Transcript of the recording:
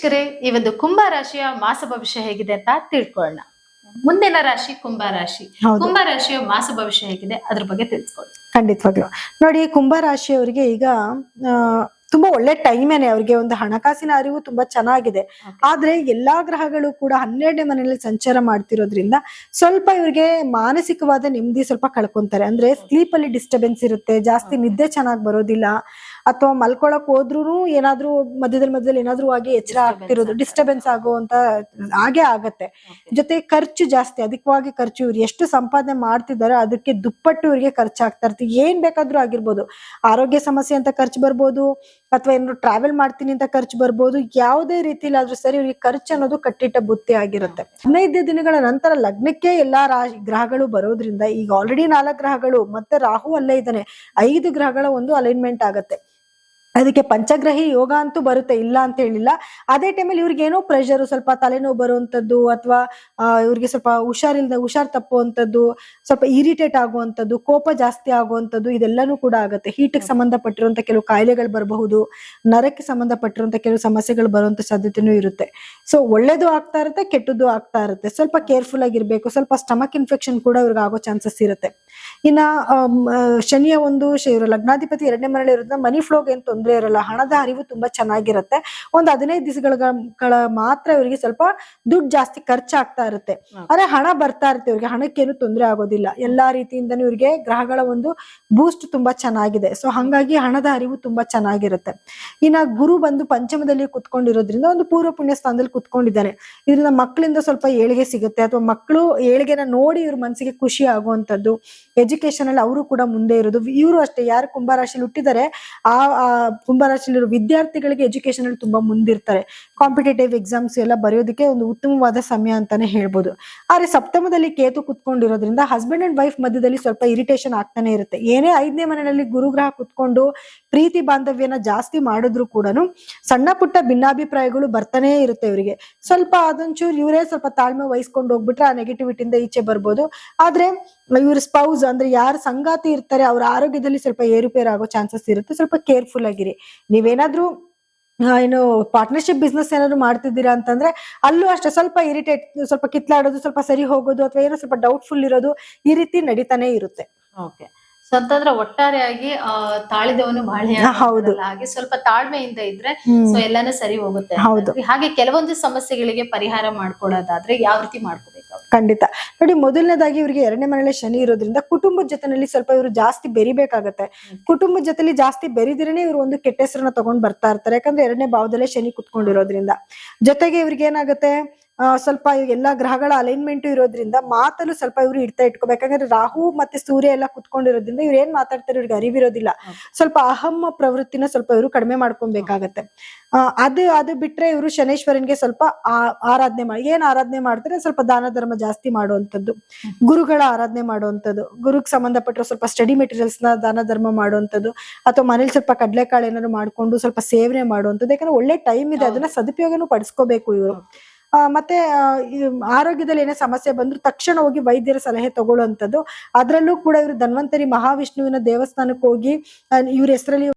ವೀಕ್ಷಕರೇ, ಈ ಒಂದು ಕುಂಭ ರಾಶಿಯ ಮಾಸ ಭವಿಷ್ಯ ಹೇಗಿದೆ ಅಂತ ತಿಳ್ಕೊಳ್ಳೋಣ. ಮುಂದಿನ ರಾಶಿ ಕುಂಭ ರಾಶಿ. ಹೌದು. ಕುಂಭ ರಾಶಿಯ ಮಾಸ ಭವಿಷ್ಯ ಹೇಗಿದೆ ಅದ್ರ ಬಗ್ಗೆ ತಿಳಿಸ್ಕೊಳ್ಳಿ. ಖಂಡಿತವಾಗ್ಲು ನೋಡಿ, ಕುಂಭ ರಾಶಿಯವರಿಗೆ ಈಗ ಆ, ತುಂಬಾ ಒಳ್ಳೆ ಟೈಮೇನೆ. ಅವ್ರಿಗೆ ಒಂದು ಹಣಕಾಸಿನ ಅರಿವು ತುಂಬಾ ಚೆನ್ನಾಗಿದೆ. ಆದ್ರೆ ಎಲ್ಲಾ ಗ್ರಹಗಳು ಕೂಡ 12ನೇ ಮನೆಯಲ್ಲಿ ಸಂಚಾರ ಮಾಡ್ತಿರೋದ್ರಿಂದ ಸ್ವಲ್ಪ ಇವ್ರಿಗೆ ಮಾನಸಿಕವಾದ ನೆಮ್ಮದಿ ಸ್ವಲ್ಪ ಕಳ್ಕೊಂತಾರೆ. ಅಂದ್ರೆ ಸ್ಲೀಪ್ ಅಲ್ಲಿ ಡಿಸ್ಟರ್ಬೆನ್ಸ್ ಇರುತ್ತೆ, ಜಾಸ್ತಿ ನಿದ್ದೆ ಚೆನ್ನಾಗಿ ಬರೋದಿಲ್ಲ, ಅಥವಾ ಮಲ್ಕೊಳಕ್ ಹೋದ್ರು ಏನಾದ್ರೂ ಮಧ್ಯದಲ್ಲಿ ಏನಾದ್ರೂ ಆಗಿ ಎಚ್ಚರ ಆಗ್ತಿರೋದು, ಡಿಸ್ಟರ್ಬೆನ್ಸ್ ಆಗುವಂತ ಹಾಗೆ ಆಗತ್ತೆ. ಜೊತೆ ಖರ್ಚು ಜಾಸ್ತಿ, ಅಧಿಕವಾಗಿ ಖರ್ಚು. ಇವ್ರು ಎಷ್ಟು ಸಂಪಾದನೆ ಮಾಡ್ತಿದಾರೋ ಅದಕ್ಕೆ ದುಪ್ಪಟ್ಟು ಇವ್ರಿಗೆ ಖರ್ಚಾಗ್ತಾ ಇರುತ್ತೆ. ಏನ್ ಬೇಕಾದ್ರೂ ಆಗಿರ್ಬೋದು, ಆರೋಗ್ಯ ಸಮಸ್ಯೆ ಅಂತ ಖರ್ಚು ಬರ್ಬೋದು, ಅಥವಾ ಏನಾದ್ರು ಟ್ರಾವೆಲ್ ಮಾಡ್ತೀನಿ ಅಂತ ಖರ್ಚು ಬರ್ಬೋದು. ಯಾವುದೇ ರೀತಿಲಿ ಆದ್ರೂ ಸರಿ ಇವ್ರಿಗೆ ಖರ್ಚು ಅನ್ನೋದು ಕಟ್ಟಿಟ್ಟ ಬುತ್ತಿ ಆಗಿರುತ್ತೆ. 15 ದಿನಗಳ ನಂತರ ಲಗ್ನಕ್ಕೆ ಎಲ್ಲಾ ಗ್ರಹಗಳು ಬರೋದ್ರಿಂದ ಈಗ ಆಲ್ರೆಡಿ 4 ಗ್ರಹಗಳು ಮತ್ತೆ ರಾಹು ಅಲ್ಲೇ ಇದ್ದಾನೆ, 5 ಗ್ರಹಗಳ ಒಂದು ಅಲೈನ್ಮೆಂಟ್ ಆಗತ್ತೆ. ಅದಕ್ಕೆ ಪಂಚಗ್ರಹಿ ಯೋಗ ಅಂತೂ ಬರುತ್ತೆ, ಇಲ್ಲ ಅಂತ ಹೇಳಿಲ್ಲ. ಅದೇ ಟೈಮಲ್ಲಿ ಇವ್ರಿಗೆ ಏನೋ ಪ್ರೆಷರ್, ಸ್ವಲ್ಪ ತಲೆನೋವು ಬರುವಂತದ್ದು, ಅಥವಾ ಇವ್ರಿಗೆ ಸ್ವಲ್ಪ ಹುಷಾರ್ ತಪ್ಪುವಂಥದ್ದು, ಸ್ವಲ್ಪ ಇರಿಟೇಟ್ ಆಗುವಂಥದ್ದು, ಕೋಪ ಜಾಸ್ತಿ ಆಗುವಂಥದ್ದು, ಇದೆಲ್ಲಾನು ಕೂಡ ಆಗುತ್ತೆ. ಹೀಟ್ಗೆ ಸಂಬಂಧಪಟ್ಟಿರುವಂತ ಕೆಲವು ಕಾಯಿಲೆಗಳು ಬರಬಹುದು, ನರಕ್ಕೆ ಸಂಬಂಧಪಟ್ಟಿರುವಂತ ಕೆಲವು ಸಮಸ್ಯೆಗಳು ಬರುವಂತ ಸಾಧ್ಯತೆನೂ ಇರುತ್ತೆ. ಸೊ ಒಳ್ಳೇದು ಆಗ್ತಾ ಇರುತ್ತೆ, ಕೆಟ್ಟದ್ದು ಆಗ್ತಾ ಇರುತ್ತೆ. ಸ್ವಲ್ಪ ಕೇರ್ಫುಲ್ ಆಗಿರ್ಬೇಕು. ಸ್ವಲ್ಪ ಸ್ಟಮಕ್ ಇನ್ಫೆಕ್ಷನ್ ಕೂಡ ಇವ್ರಿಗೆ ಆಗೋ ಚಾನ್ಸಸ್ ಇರುತ್ತೆ. ಇನ್ನ ಶನಿಯ ಒಂದು ಲಗ್ನಾಧಿಪತಿ 2ನೇ ಮನೆಯಲ್ಲಿ ಇರೋದ್ರಿಂದ ಮನಿ ಫ್ಲೋಗೆ ಏನ್ ತೊಂದರೆ ಇರಲ್ಲ, ಹಣದ ಅರಿವು ತುಂಬಾ ಚೆನ್ನಾಗಿರುತ್ತೆ. ಒಂದು 15 ದಿವಸಗಳ ಮಾತ್ರ ಇವರಿಗೆ ಸ್ವಲ್ಪ ದುಡ್ಡು ಜಾಸ್ತಿ ಖರ್ಚಾಗ್ತಾ ಇರುತ್ತೆ. ಆದ್ರೆ ಹಣ ಬರ್ತಾ ಇರುತ್ತೆ, ಇವ್ರಿಗೆ ಹಣಕ್ಕೇನು ತೊಂದರೆ ಆಗೋದಿಲ್ಲ. ಎಲ್ಲಾ ರೀತಿಯಿಂದನೂ ಇವ್ರಿಗೆ ಗ್ರಹಗಳ ಒಂದು ಬೂಸ್ಟ್ ತುಂಬಾ ಚೆನ್ನಾಗಿದೆ. ಸೊ ಹಂಗಾಗಿ ಹಣದ ಅರಿವು ತುಂಬಾ ಚೆನ್ನಾಗಿರುತ್ತೆ. ಇನ್ನ ಗುರು ಬಂದು ಪಂಚಮದಲ್ಲಿ ಕುತ್ಕೊಂಡಿರೋದ್ರಿಂದ ಒಂದು ಪೂರ್ವ ಪುಣ್ಯ ಸ್ಥಾನದಲ್ಲಿ ಕುತ್ಕೊಂಡಿದ್ದಾನೆ. ಇದರಿಂದ ಮಕ್ಕಳಿಂದ ಸ್ವಲ್ಪ ಏಳಿಗೆ ಸಿಗುತ್ತೆ, ಅಥವಾ ಮಕ್ಕಳು ಏಳಿಗೆನ ನೋಡಿ ಇವ್ರ ಮನಸ್ಸಿಗೆ ಖುಷಿ ಆಗುವಂತದ್ದು. ಎಜುಕೇಶನ್ ಅಲ್ಲಿ ಅವರು ಕೂಡ ಮುಂದೆ ಇರೋದು. ಇವರು ಅಷ್ಟೇ, ಯಾರು ಕುಂಭರಾಶಿಲಿ ಹುಟ್ಟಿದ್ದಾರೆ ಆ ಕುಂಭರಾಶಿಲಿರೋ ವಿದ್ಯಾರ್ಥಿಗಳಿಗೆ ಎಜುಕೇಶನ್ ಅಲ್ಲಿ ತುಂಬಾ ಮುಂದಿರ್ತಾರೆ. ಕಾಂಪಿಟೇಟಿವ್ ಎಕ್ಸಾಮ್ಸ್ ಎಲ್ಲ ಬರೆಯೋದಕ್ಕೆ ಒಂದು ಉತ್ತಮವಾದ ಸಮಯ ಅಂತಾನೆ ಹೇಳ್ಬೋದು. ಆದ್ರೆ ಸಪ್ತಮದಲ್ಲಿ ಕೇತು ಕುತ್ಕೊಂಡಿರೋದ್ರಿಂದ ಹಸ್ಬೆಂಡ್ ಅಂಡ್ ವೈಫ್ ಮಧ್ಯದಲ್ಲಿ ಸ್ವಲ್ಪ ಇರಿಟೇಷನ್ ಆಗ್ತಾನೆ ಇರುತ್ತೆ. ಏನೇ 5ನೇ ಮನೆಯಲ್ಲಿ ಗುರುಗ್ರಹ ಕುತ್ಕೊಂಡು ಪ್ರೀತಿ ಬಾಂಧವ್ಯನ ಜಾಸ್ತಿ ಮಾಡಿದ್ರು ಕೂಡ ಸಣ್ಣ ಪುಟ್ಟ ಭಿನ್ನಾಭಿಪ್ರಾಯಗಳು ಬರ್ತಾನೆ ಇರುತ್ತೆ ಇವರಿಗೆ. ಸ್ವಲ್ಪ ಅದೊಂಚೂರು ಇವರೇ ಸ್ವಲ್ಪ ತಾಳ್ಮೆ ವಹಿಸ್ಕೊಂಡು ಹೋಗ್ಬಿಟ್ರೆ ಆ ನೆಗೆಟಿವಿಟಿಯಿಂದ ಈಚೆ ಬರ್ಬೋದು. ಆದ್ರೆ ಇವ್ರ ಸ್ಪೌಸ್ ಅಂದ್ರೆ ಯಾರು ಸಂಗಾತಿ ಇರ್ತಾರೆ ಅವ್ರ ಆರೋಗ್ಯದಲ್ಲಿ ಸ್ವಲ್ಪ ಏರುಪೇರು ಆಗೋ ಚಾನ್ಸಸ್ ಇರುತ್ತೆ. ಸ್ವಲ್ಪ ಕೇರ್ಫುಲ್ ಆಗಿರಿ. ನೀವೇನಾದ್ರೂ ಏನು ಪಾರ್ಟ್ನರ್ಶಿಪ್ ಬಿಸ್ನೆಸ್ ಏನಾದ್ರು ಮಾಡ್ತಿದ್ದೀರಾ ಅಂತಂದ್ರೆ ಅಲ್ಲೂ ಅಷ್ಟೇ ಸ್ವಲ್ಪ ಇರಿಟೇಟ್, ಸ್ವಲ್ಪ ಕಿತ್ಲಾಡೋದು, ಸ್ವಲ್ಪ ಸರಿ ಹೋಗೋದು, ಅಥವಾ ಏನೋ ಸ್ವಲ್ಪ ಡೌಟ್ಫುಲ್ ಇರೋದು, ಈ ರೀತಿ ನಡೀತಾನೆ ಇರುತ್ತೆ. ಓಕೆ. ಸೊ ಅಂತಂದ್ರೆ ಒಟ್ಟಾರೆಯಾಗಿ ತಾಳಿದವನು ಬಾಳೆ ಹೌದು. ಹಾಗೆ ಸ್ವಲ್ಪ ತಾಳ್ಮೆಯಿಂದ ಇದ್ರೆ ಸೊ ಎಲ್ಲಾನು ಸರಿ ಹೋಗುತ್ತೆ. ಹೌದು. ಹಾಗೆ ಕೆಲವೊಂದು ಸಮಸ್ಯೆಗಳಿಗೆ ಪರಿಹಾರ ಮಾಡ್ಕೊಳ್ಳೋದಾದ್ರೆ ಯಾವ ರೀತಿ ಮಾಡ್ಕೋಬೇಕು? ಖಂಡಿತ ನೋಡಿ, ಮೊದಲನೇದಾಗಿ ಇವ್ರಿಗೆ 2ನೇ ಮನೆಯಲ್ಲಿ ಶನಿ ಇರೋದ್ರಿಂದ ಕುಟುಂಬದ ಜೊತೆನಲ್ಲಿ ಸ್ವಲ್ಪ ಇವರು ಜಾಸ್ತಿ ಬೆರಿಬೇಕಾಗತ್ತೆ. ಕುಟುಂಬದ ಜೊತೆಲಿ ಜಾಸ್ತಿ ಬೆರಿದಿರೇನೆ ಇವ್ರು ಒಂದು ಕೆಟ್ಟ ಹೆಸರನ್ನ ತಗೊಂಡ್ ಬರ್ತಾ ಇರ್ತಾರೆ. ಯಾಕಂದ್ರೆ 2ನೇ ಭಾವದಲ್ಲೇ ಶನಿ ಕುತ್ಕೊಂಡಿರೋದ್ರಿಂದ. ಜೊತೆಗೆ ಇವ್ರಿಗೆ ಏನಾಗುತ್ತೆ, ಸ್ವಲ್ಪ ಎಲ್ಲಾ ಗ್ರಹಗಳ ಅಲೈನ್ಮೆಂಟ್ ಇರೋದ್ರಿಂದ ಮಾತಲ್ಲೂ ಸ್ವಲ್ಪ ಇವ್ರು ಇಟ್ಕೋಬೇಕಂದ್ರೆ ರಾಹು ಮತ್ತೆ ಸೂರ್ಯ ಎಲ್ಲ ಕುತ್ಕೊಂಡಿರೋದ್ರಿಂದ ಇವ್ರು ಏನ್ ಮಾತಾಡ್ತಾರೆ ಇವ್ರಿಗೆ ಅರಿವಿರೋದಿಲ್ಲ. ಸ್ವಲ್ಪ ಅಹಂ ಪ್ರವೃತ್ತಿನ ಸ್ವಲ್ಪ ಇವರು ಕಡಿಮೆ ಮಾಡ್ಕೊಬೇಕಾಗತ್ತೆ. ಅದು ಬಿಟ್ರೆ ಇವರು ಶನೇಶ್ವರನ್ಗೆ ಸ್ವಲ್ಪ ಆರಾಧನೆ ಮಾಡ್ತಾರೆ. ಸ್ವಲ್ಪ ದಾನ ಧರ್ಮ ಜಾಸ್ತಿ ಮಾಡುವಂತದ್ದು, ಗುರುಗಳ ಆರಾಧನೆ ಮಾಡುವಂತದ್ದು, ಗುರುಗ್ ಸಂಬಂಧಪಟ್ಟಿರೋ ಸ್ವಲ್ಪ ಸ್ಟಡಿ ಮೆಟೀರಿಯಲ್ಸ್ ನ ದಾನ ಧರ್ಮ ಮಾಡುವಂತದ್ದು, ಅಥವಾ ಮನೇಲಿ ಸ್ವಲ್ಪ ಕಡ್ಲೆಕಾಳು ಏನಾದ್ರು ಮಾಡ್ಕೊಂಡು ಸ್ವಲ್ಪ ಸೇವನೆ ಮಾಡುವಂತದ್ದು. ಯಾಕಂದ್ರೆ ಒಳ್ಳೆ ಟೈಮ್ ಇದೆ, ಅದನ್ನ ಸದುಪಯೋಗನೂ ಪಡಿಸ್ಕೋಬೇಕು ಇವರು. ಮತ್ತೆ ಆರೋಗ್ಯದಲ್ಲಿ ಏನೇ ಸಮಸ್ಯೆ ಬಂದ್ರು ತಕ್ಷಣ ಹೋಗಿ ವೈದ್ಯರ ಸಲಹೆ ತಗೊಳ್ಳುವಂಥದ್ದು. ಅದ್ರಲ್ಲೂ ಕೂಡ ಇವರು ಧನ್ವಂತರಿ ಮಹಾವಿಷ್ಣುವಿನ ದೇವಸ್ಥಾನಕ್ಕೆ ಹೋಗಿ ಇವ್ರ ಹೆಸರಲ್ಲಿ